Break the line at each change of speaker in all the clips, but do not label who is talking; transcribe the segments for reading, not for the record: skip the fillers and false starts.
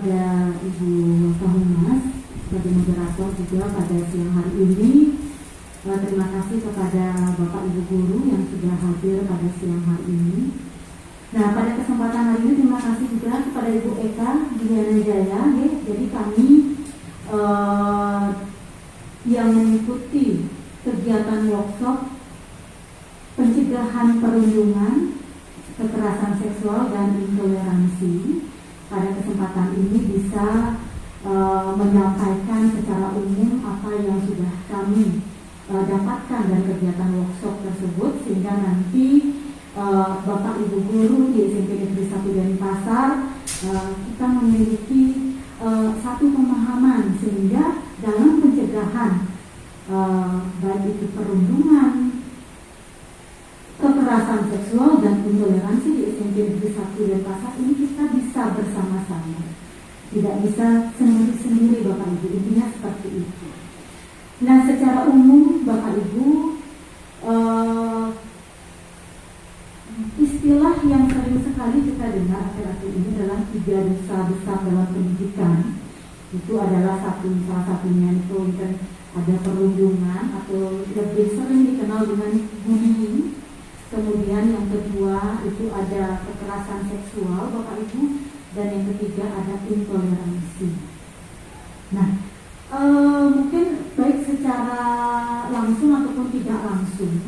kepada Ibu Humas sebagai moderator juga pada siang hari ini. Terima kasih kepada Bapak Ibu Guru yang sudah hadir pada siang hari ini. Nah, pada kesempatan hari ini terima kasih juga kepada Ibu Eka Diana Jaya. Jadi kami yang mengikuti kegiatan workshop pencegahan perundungan, kekerasan seksual dan intoleransi, pada kesempatan ini bisa menyampaikan secara umum apa yang sudah kami dapatkan dari kegiatan workshop tersebut, sehingga nanti Bapak Ibu Guru di SMP Negeri 1 Denpasar kita memiliki satu pemahaman, sehingga dalam pencegahan baik itu perundungan, kekerasan seksual dan intoleransi di SMP Negeri 1 Denpasar ini kita bisa bersama-sama, tidak bisa sendiri-sendiri Bapak Ibu, intinya seperti itu. Nah, secara umum Bapak Ibu, istilah yang sering sekali kita dengar akhir-akhir ini adalah 3 dosa besar dalam pendidikan. Itu adalah salah satunya itu kan ada perundungan atau lebih sering dikenal dengan bullying. Kemudian yang kedua itu ada kekerasan seksual Bapak Ibu, dan yang ketiga ada intoleransi. Nah, mungkin baik secara langsung ataupun tidak langsung,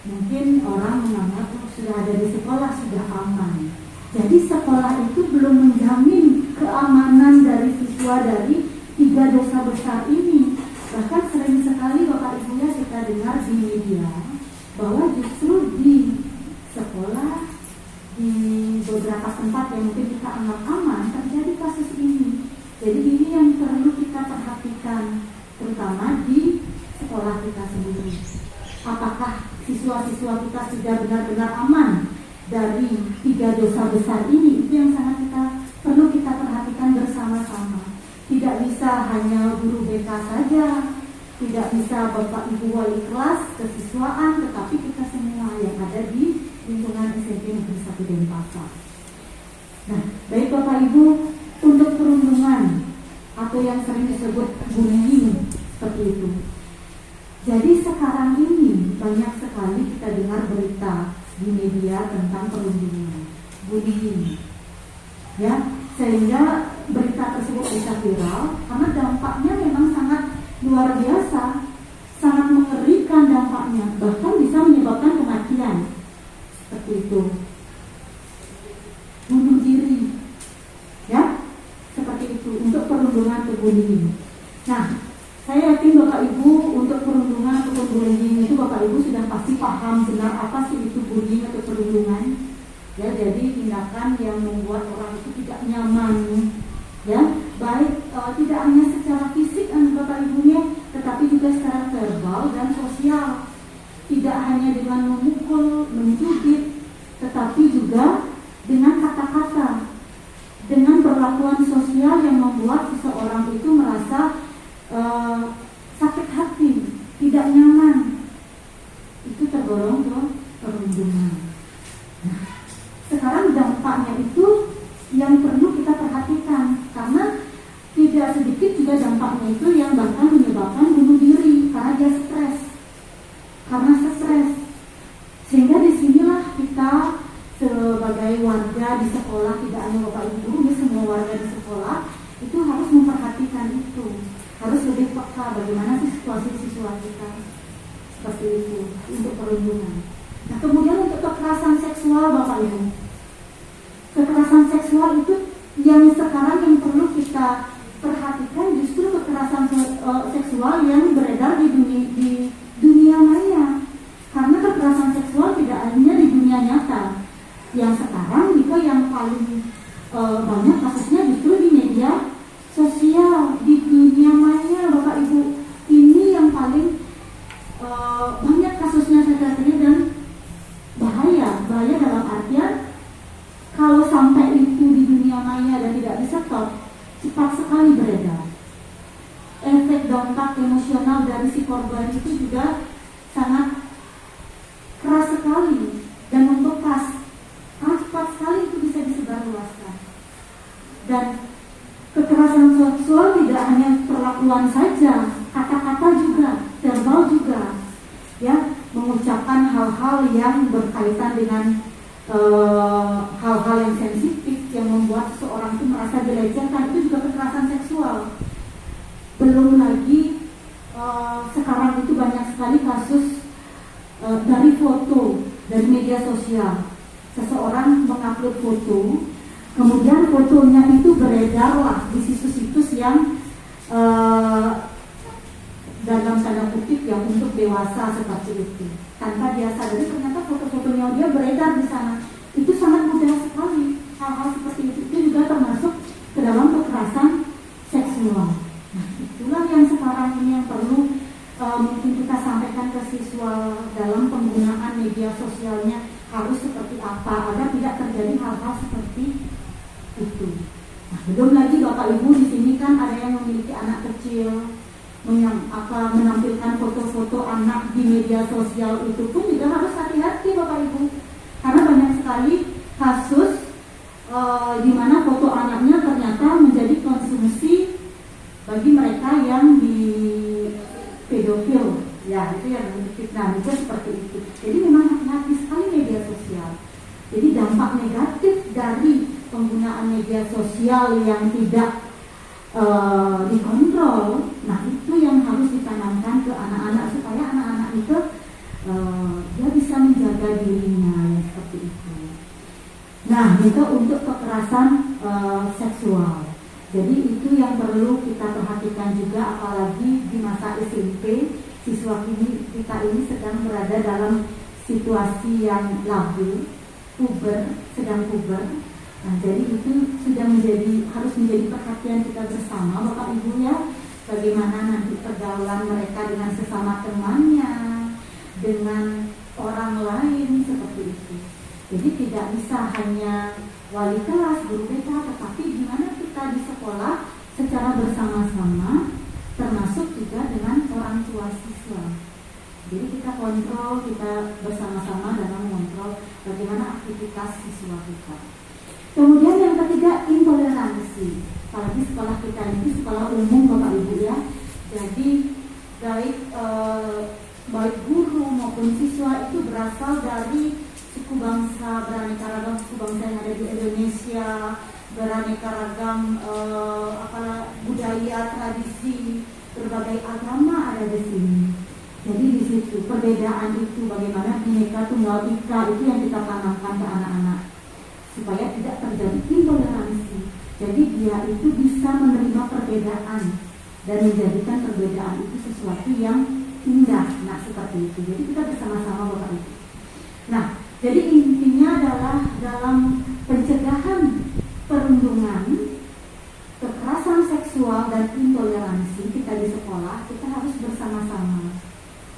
mungkin orang menganggap sudah ada di sekolah sudah aman. Jadi sekolah itu belum menjamin keamanan dari siswa dari 3 dosa besar ini. Bahkan sering sekali Bapak Ibu ya kita dengar di media bahwa justru di sekolah, di beberapa tempat yang mungkin kita anggap aman, terjadi kasus ini. Jadi ini yang perlu kita perhatikan, terutama di sekolah kita sendiri. Apakah siswa-siswa kita sudah benar-benar aman dari 3 dosa besar ini? Itu yang sangat perlu kita perhatikan bersama-sama. Tidak bisa hanya guru BK saja, tidak bisa Bapak Ibu wali kelas, kesiswaan, tetapi kita semua yang ada di lingkungan SMP Negeri 1 Denpasar. Nah, baik Bapak Ibu, untuk perundungan atau yang sering disebut bullying seperti itu. Jadi sekarang ini banyak sekali kita dengar berita di media tentang perundungan, bullying. Ya, sehingga berita tersebut bisa viral karena dampaknya memang sangat luar biasa, sangat mengerikan dampaknya, bahkan bisa menyebabkan kematian. Seperti itu. Bunuh diri. Ya, seperti itu untuk perundungan ke bullying. Nah, saya yakin Bapak Ibu untuk perundungan atau bullying itu Bapak Ibu sudah pasti paham benar apa sih itu bullying atau perundungan. Ya, jadi tindakan yang membuat orang itu tidak nyaman, ya, baik tidak hanya secara fisik Bapak Ibunya, tetapi juga secara verbal dan sosial. Tidak hanya dengan memukul, mencubit, tetapi juga dengan kata-kata, dengan perlakuan sosial yang membuat seseorang itu merasa sakit hati, tidak nyaman. Itu tergolong ke perundungan. Nah, sekarang dampaknya itu yang perlu kita perhatikan, karena tidak sedikit juga dampaknya itu yang bahkan menyebabkan bunuh diri karena dia stres, sehingga disinilah kita sebagai warga di sekolah, tidak hanya Bapak Ibu Guru, semua warga di sekolah itu harus memperhatikan itu, harus lebih peka bagaimana sih situasi siswa kita seperti itu untuk perundungan. Nah, kemudian untuk kekerasan seksual Bapak Ibu, kekerasan seksual itu yang sekarang yang perlu kita perhatikan justru kekerasan seksual yang beredar di dunia maya. Karena kekerasan seksual tidak hanya di dunia nyata. Yang sekarang juga yang paling banyak kasusnya justru di media sosial, di dunia maya Bapak Ibu. Ini yang paling banyak kasusnya sebenarnya, dan bahaya dalam artian kalau sampai itu di dunia maya dan tidak disetop, cepat sekali beredar. Efek dampak emosional dari si korban itu juga sangat keras sekali dan membekas. Cepat sekali itu bisa disebarluaskan. Dan Kekerasan seksual tidak hanya perlakuan saja, kata-kata juga, verbal juga, ya, mengucapkan hal-hal yang berkaitan dengan hal-hal yang sensitif yang membuat seseorang itu merasa dilecehkan, itu juga kekerasan seksual. Belum lagi sekarang itu banyak sekali kasus dari foto, dari media sosial. Seseorang mengupload foto, kemudian fotonya itu beredarlah di situs-situs yang dalam tanda kutip yang untuk dewasa seperti itu. Tanpa dia sadari ternyata foto-fotonya dia beredar di sana. Itu sangat mudah sekali. Hal-hal seperti itu juga termasuk ke dalam kekerasan seksual. Nah, itulah yang sekarang ini yang perlu mungkin kita sampaikan ke siswa dalam penggunaan media sosialnya harus seperti apa agar tidak terjadi hal-hal seperti itu. Nah, belum lagi Bapak Ibu di sini kan ada yang memiliki anak kecil, menampilkan foto-foto anak di media sosial, itu pun juga harus hati-hati Bapak Ibu, karena banyak sekali kasus di mana foto anaknya ternyata menjadi konsumsi bagi mereka yang di pedofil, ya itu yang fitnah juga seperti itu. Jadi memang hati-hati sekali media sosial. Jadi dampak negatif dari penggunaan media sosial yang tidak dikontrol, nah itu yang harus ditanamkan ke anak-anak supaya anak-anak itu dia bisa menjaga dirinya, ya, seperti itu. Nah, itu untuk kekerasan seksual. Jadi itu yang perlu kita perhatikan juga, apalagi di masa SMP, siswa kita ini sedang berada dalam situasi yang labil, sedang puber. Nah, jadi itu sudah harus menjadi perhatian kita bersama, Bapak Ibu, ya, bagaimana nanti pergaulan mereka dengan sesama temannya, dengan orang lain, seperti itu. Jadi tidak bisa hanya wali kelas, guru BK, tetapi gimana kita di sekolah secara bersama-sama, termasuk juga dengan orang tua siswa. Jadi kita kontrol, kita bersama-sama dalam mengontrol bagaimana aktivitas siswa kita. Kemudian yang ketiga, intoleransi. Apalagi sekolah kita ini sekolah umum Bapak Ibu, ya. Jadi baik guru maupun siswa itu berasal dari suku bangsa, beraneka ragam suku bangsa yang ada di Indonesia, beraneka ragam budaya, tradisi, berbagai agama ada di sini. Jadi di situ perbedaan itu bagaimana Bhinneka Tunggal Ika itu yang kita tanamkan ke anak-anak supaya tidak terjadi intoleransi. Jadi dia itu bisa menerima perbedaan dan menjadikan perbedaan itu sesuatu yang indah. Nah, seperti itu. Jadi kita bersama-sama Bapak Ibu. Nah, jadi intinya adalah dalam pencegahan perundungan, kekerasan seksual dan intoleransi kita di sekolah, kita harus bersama-sama.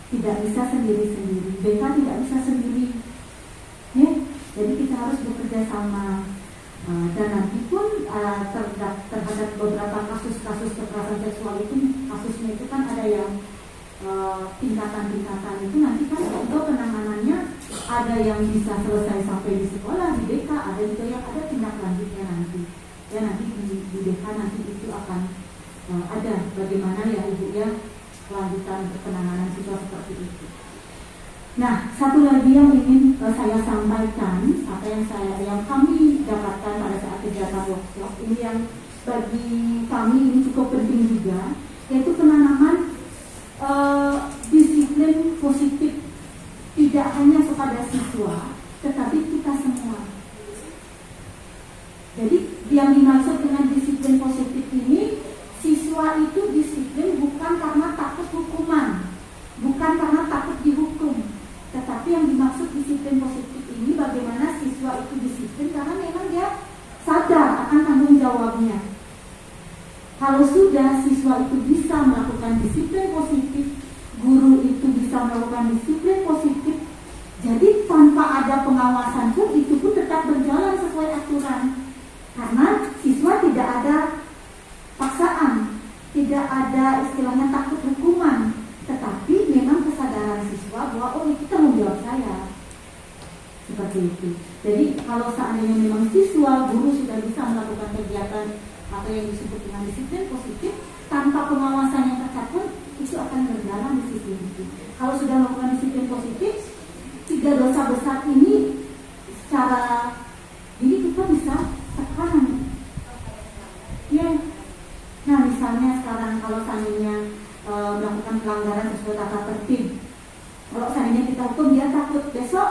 Tidak bisa sendiri-sendiri. BK tidak bisa sendiri. Ya? Jadi kita harus bekerja sama. Dan nanti pun terhadap beberapa kasus-kasus kekerasan seksual itu, kasusnya itu kan ada yang tingkatan-tingkatan itu, nanti kan untuk penanganannya ada yang bisa selesai sampai di sekolah, di BK, ada juga yang ada tindak lanjutnya nanti. Ya, nanti di BK nanti itu akan ada bagaimana ya Ibu, ya, kelanjutan penanganan siswa seperti itu. Nah, satu lagi yang ingin saya sampaikan, apa yang kami dapatkan pada saat kegiatan workshop ini, yang bagi kami ini cukup penting juga, yaitu penanaman disiplin positif, tidak hanya kepada siswa, tetapi kita semua. Jadi yang dimaksud dengan disiplin positif ini, siswa itu disiplin bukan karena takut hukuman, bukan karena takut dihukum. Tetapi yang dimaksud disiplin positif ini bagaimana siswa itu disiplin karena memang dia sadar akan tanggung jawabnya. Kalau sudah siswa itu bisa melakukan disiplin positif, guru itu bisa melakukan disiplin positif, jadi tanpa ada pengawasan pun itu pun tetap berjalan sesuai aturan. Karena siswa tidak ada paksaan, tidak ada istilahnya takut hukuman, tetapi memang kesadaran siswa bahwa oh itu tanggung jawab saya, seperti itu. Jadi kalau seandainya memang siswa, guru sudah bisa melakukan kegiatan atau yang disebut dengan disiplin positif, tanpa pengawasan yang ketat pun itu akan berjalan disiplin itu. Kalau sudah melakukan disiplin positif, 3 dosa besar ini secara ini kita bisa tekan. Ya. Nah, misalnya sekarang kalau seandainya melakukan pelanggaran sesuai tata tertib, kalau seandainya kita hukum, dia takut besok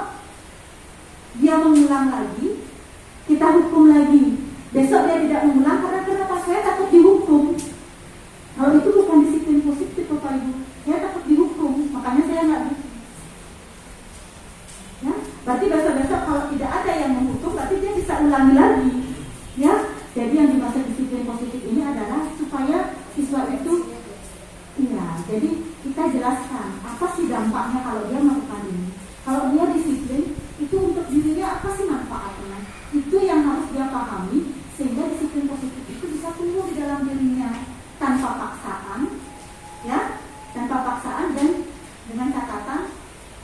dia mengulang lagi, kita hukum lagi. Besok dia tidak mengulang karena kenapa? Saya takut dihukum. Kalau itu bukan disiplin positif, Bapak Ibu. Saya takut dihukum, makanya saya nggak. Ya, berarti besok-besok kalau tidak ada yang menghukum, berarti dia bisa ulangi lagi. Ya, jadi yang dimaksud disiplin positif ini adalah supaya siswa itu, ya, jadi kita jelaskan apa sih dampaknya kalau dia melakukan ini. Kalau dia disiplin, itu untuk dirinya apa sih manfaatnya? Itu yang harus dia pahami, sehingga disiplin positif itu bisa tumbuh di dalam dirinya tanpa paksaan, ya, tanpa paksaan, dan dengan catatan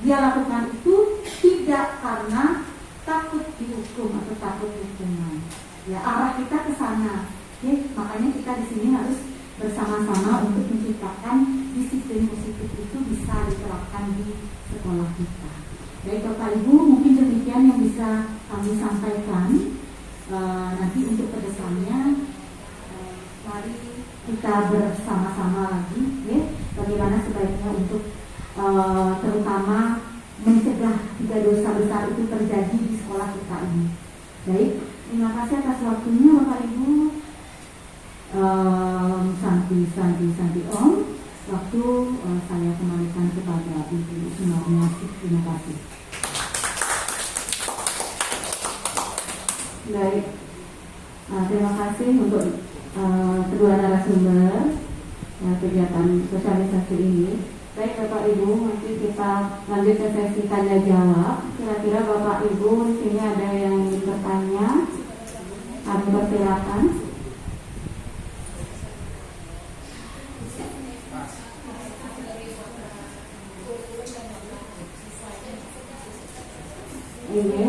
dia lakukan itu tidak karena takut dihukum atau takut hukuman. Ya, arah kita ke sana. Ya, makanya kita di sini harus bersama-sama untuk menciptakan disiplin positif itu bisa diterapkan di sekolah kita. Baik Bapak Ibu, mungkin demikian yang bisa kami sampaikan. Nanti untuk kedepannya, mari kita bersama-sama lagi, ya, bagaimana sebaiknya untuk terutama mencegah 3 dosa besar itu terjadi di sekolah kita ini. Baik, terima kasih atas waktunya Bapak Ibu. Santi Om. Waktu saya kembalikan kepada Ibu Sumarniasih. Terima kasih. Baik, terima kasih untuk kedua narasumber kegiatan sosialisasi ini. Baik Bapak Ibu, nanti kita lanjut ke sesi tanya jawab. Kira-kira Bapak Ibu di sini ada yang ingin bertanya? Kami persilakan. Ini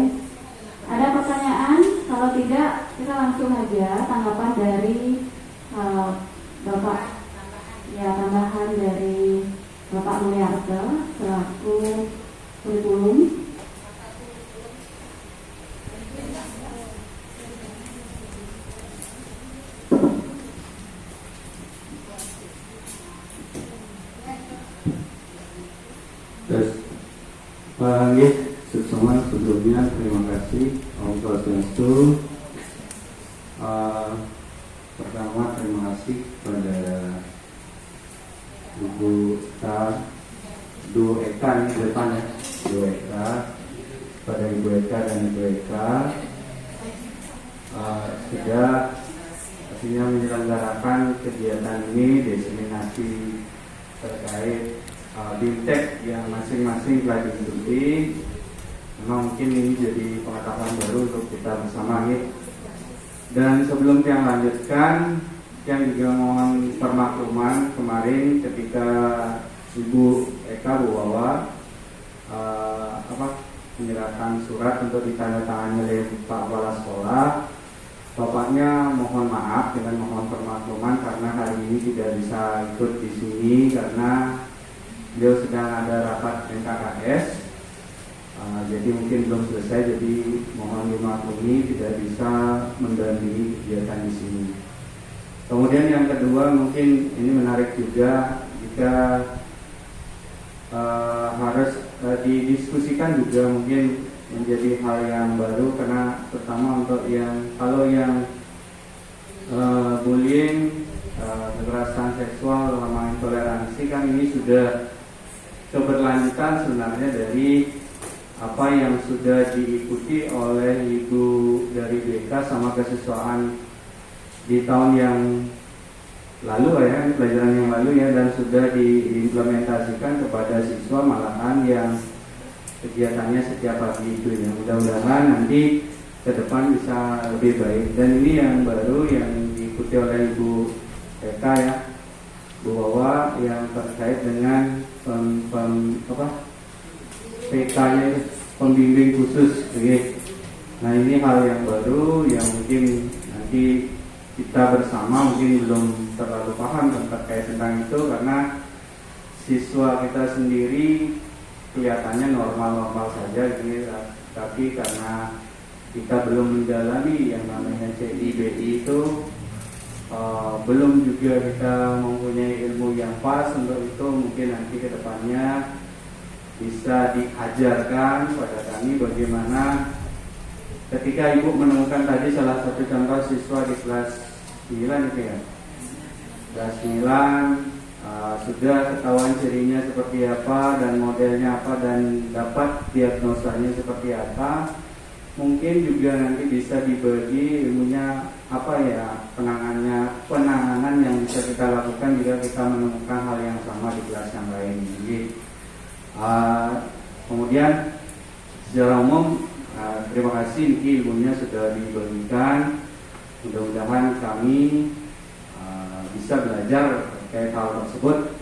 ada pertanyaan? Kalau tidak, kita langsung aja tanggapan dari Bapak, ya, tambahan dari Bapak Mulyarto selaku kurikulum.
Terus, sebelumnya terima kasih Om Swastiastu. Pertama terima kasih pada Ibu Eka ini di depan ya, Ibu Eka, pada Ibu Eka dan Ibu Eka sudah pastinya menyelenggarakan kegiatan ini, diseminasi terkait BIMTEK yang masing-masing telah diikuti. Memang mungkin ini jadi pengetahuan baru untuk kita bersama nih. Dan sebelum yang lanjutkan, yang juga mohon permakluman kemarin ketika Ibu Eka Bu Wawa menyerahkan surat untuk ditandatangani oleh Pak Kepala Sekolah, Bapaknya mohon maaf dengan mohon permakluman karena hari ini tidak bisa ikut di sini karena beliau sedang ada rapat NKKS. Jadi mungkin belum selesai, jadi mohon dimaklumi tidak bisa mendampingi kegiatan di sini. Kemudian yang kedua, mungkin ini menarik juga jika harus didiskusikan juga mungkin menjadi hal yang baru, karena pertama untuk yang kalau yang bullying, kekerasan seksual, lemah intoleransi kan ini sudah keberlanjutan sebenarnya dari apa yang sudah diikuti oleh Ibu dari BK sama kesiswaan di tahun yang lalu ya, pelajaran yang lalu ya, dan sudah diimplementasikan kepada siswa malahan yang kegiatannya setiap pagi itu ya. Mudah-mudahan nanti ke depan bisa lebih baik. Dan ini yang baru yang diikuti oleh Ibu Eka ya, Bu Wawa, yang terkait dengan PK-nya, pembimbing khusus. Nah ini hal yang baru yang mungkin nanti kita bersama mungkin belum terlalu paham terkait tentang itu, karena siswa kita sendiri kelihatannya normal-normal saja gitu, tapi karena kita belum menjalani yang namanya CIBI itu, belum juga kita mempunyai ilmu yang pas untuk itu. Mungkin nanti ke depannya bisa diajarkan pada kami bagaimana ketika Ibu menemukan tadi salah satu contoh siswa di kelas 9 itu ya, kelas 9 sudah ketahuan cirinya seperti apa dan modelnya apa dan dapat diagnosanya seperti apa. Mungkin juga nanti bisa dibagi ilmunya apa ya, penanganan yang bisa kita lakukan jika kita menemukan hal yang sama di kelas yang lain. Jadi kemudian secara umum terima kasih Niki, ilmunya sudah dibagikan. Mudah-mudahan kami bisa belajar terkait hal tersebut,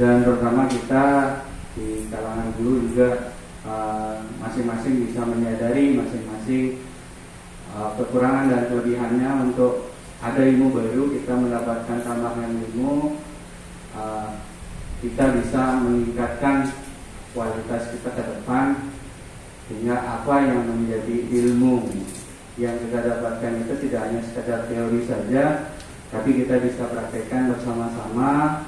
dan terutama kita di kalangan guru juga masing-masing bisa menyadari masing-masing kekurangan dan kelebihannya untuk ada ilmu baru, kita mendapatkan tambahan ilmu, kita bisa meningkatkan kualitas kita ke depan, sehingga apa yang menjadi ilmu yang kita dapatkan itu tidak hanya sekedar teori saja, tapi kita bisa praktekkan bersama-sama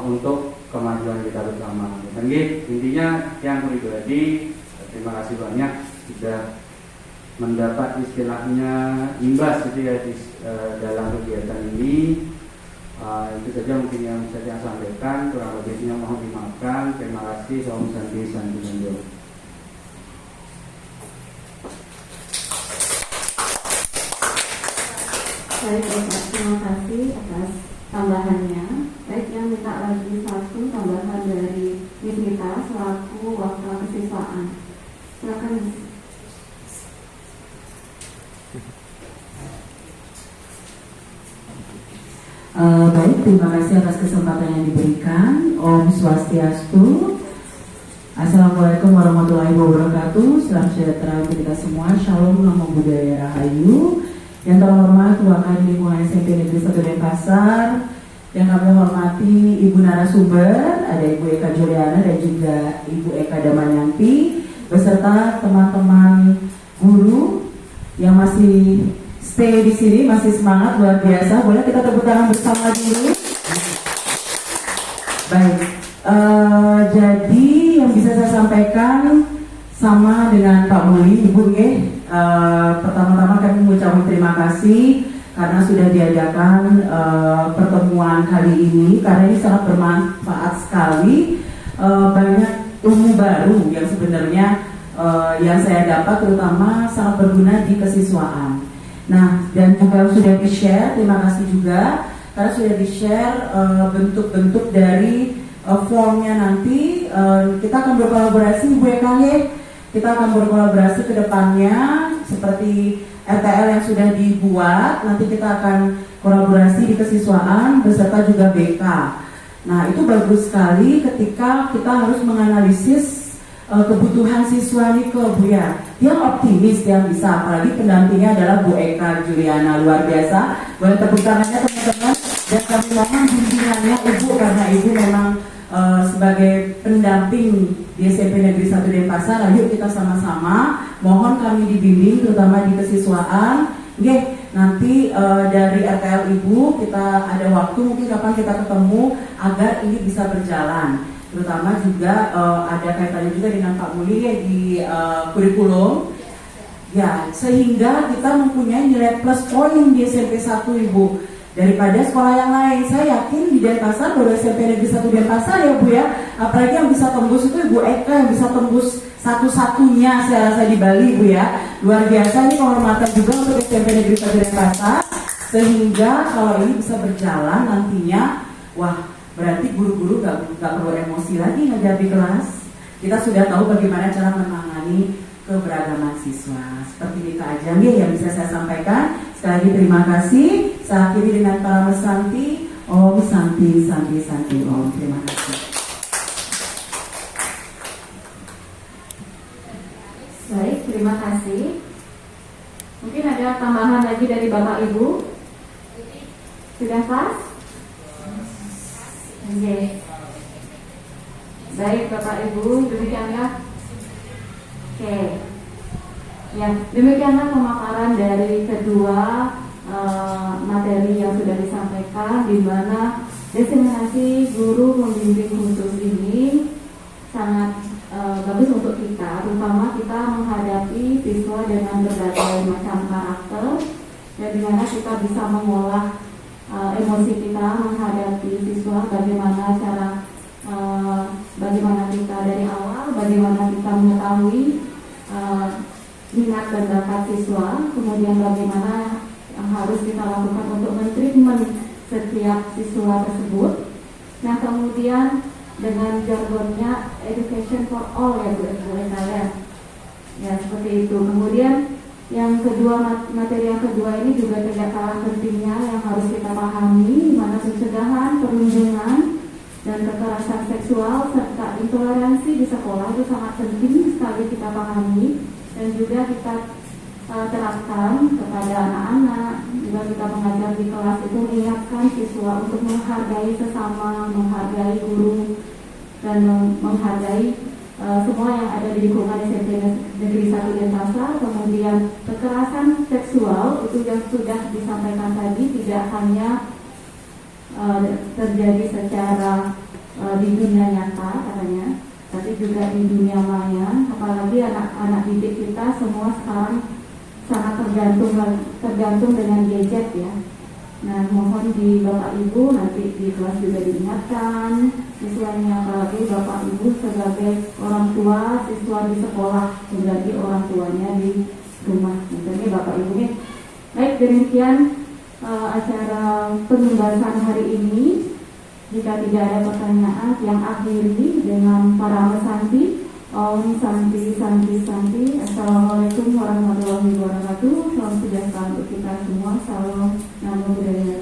untuk kemajuan kita bersama. Dan intinya yang pribadi, terima kasih banyak sudah mendapat istilahnya imbas gitu ya dalam kegiatan ini. Itu saja mungkin yang bisa saya sampaikan, kurang lebihnya mohon dimaafkan. Terima kasih. Om Santi Santi Santi.
Baik, terima kasih atas tambahannya. Baik, yang minta lagi satu tambahan dari Miss Mita selaku wakil kesiswaan. Silakan Miss.
Baik, terima kasih atas kesempatan yang diberikan. Om Swastiastu. Assalamualaikum warahmatullahi wabarakatuh. Salam sejahtera untuk kita semua. Shalom, namo buddhaya, rahayu. Yang terhormat Wakil Lingkungan SMP Negeri 1 Denpasar, yang kami hormati Ibu narasumber, ada Ibu Eka Juliana dan juga Ibu Eka Damanyanti, beserta teman-teman guru yang masih stay di sini, masih semangat luar biasa. Boleh kita tepuk tangan bersama dulu. Baik, jadi yang bisa saya sampaikan sama dengan Pak Muli, Ibu pertama-tama kami mengucapkan terima kasih karena sudah diadakan pertemuan kali ini, karena ini sangat bermanfaat sekali. Banyak ilmu baru yang sebenarnya yang saya dapat, terutama sangat berguna di kesiswaan. Nah, dan juga sudah di-share, terima kasih juga karena sudah di-share bentuk-bentuk dari formnya nanti. Kita akan berkolaborasi, Bu Eka, kita akan berkolaborasi ke depannya seperti RTL yang sudah dibuat. Nanti kita akan kolaborasi di kesiswaan beserta juga BK. Nah, itu bagus sekali ketika kita harus menganalisis kebutuhan siswa nih ke Bu ya. Dia optimis, yang bisa, apalagi pendampingnya adalah Bu Eka Juliana, luar biasa. Boleh tepuk tangannya teman-teman, dan kami mohon bimbingannya Ibu, karena Ibu memang sebagai pendamping di SMP Negeri 1 Denpasar. Ayo kita sama-sama, mohon kami dibimbing terutama di kesiswaan. Nanti dari RTL Ibu kita ada waktu mungkin kapan kita ketemu agar ini bisa berjalan. Terutama juga ada kaitannya juga dengan Pak Muli di kurikulum. Ya, sehingga kita mempunyai nilai plus poin di SMP 1 Ibu daripada sekolah yang lain. Saya yakin di Denpasar baru SMP Negeri 1 Denpasar ya Bu ya. Apalagi yang bisa tembus itu Ibu Eka, yang bisa tembus satu-satunya saya rasa di Bali Bu ya. Luar biasa, ini kehormatan juga untuk SMP Negeri 1 Denpasar. Sehingga kalau ini bisa berjalan nantinya, wah berarti guru-guru gak perlu emosi lagi ngajar di kelas. Kita sudah tahu bagaimana cara menangani keberagaman siswa. Seperti itu aja yang bisa saya sampaikan. Sekali lagi terima kasih. Saya akhiri dengan para Santi. Om Santi Santi Santi Om. Terima kasih.
Baik, terima kasih. Mungkin ada tambahan lagi dari Bapak Ibu. Sudah pas? Oke. Baik Bapak Ibu, demikianlah. Oke. Ya, demikianlah pemaparan dari kedua materi yang sudah disampaikan, di mana diseminasi guru membimbing khusus ini sangat bagus untuk kita, terutama kita menghadapi siswa dengan berbagai macam karakter, dan di mana kita bisa mengolah emosi kita menghadapi siswa, bagaimana cara bagaimana kita dari awal, bagaimana kita mengetahui minat dan bakat siswa, kemudian bagaimana yang harus kita lakukan untuk men-treatment setiap siswa tersebut. Nah, kemudian dengan jargonnya education for all ya Bu saya. Ya, seperti itu. Kemudian yang kedua, materi yang kedua ini juga tidak kalah pentingnya yang harus kita pahami, di mana pencegahan, perlindungan, dan kekerasan seksual serta intoleransi di sekolah itu sangat penting sekali kita pahami dan juga kita terapkan kepada anak-anak. Juga kita mengajar di kelas itu mengingatkan siswa untuk menghargai sesama, menghargai guru, dan menghargai semua yang ada di lingkungan SMP Negeri 1 Denpasar. Kemudian kekerasan seksual itu yang sudah disampaikan tadi tidak hanya terjadi secara di dunia nyata katanya, tapi juga di dunia maya. Apalagi anak-anak didik kita semua sekarang sangat tergantung dengan gadget ya. Nah, mohon di Bapak Ibu nanti di kelas juga diingatkan siswanya, apalagi Bapak Ibu sebagai orang tua siswa di sekolah menjadi orang tuanya di rumah. Misalnya Bapak Ibu nih. Baik, demikian acara pembahasan hari ini. Jika tidak ada pertanyaan, yang akhiri dengan para mesanti. Om Santi Santi Santi. Assalamualaikum warahmatullahi wabarakatuh. Salam sejahtera untuk kita semua. Salam Namo Buddhaya.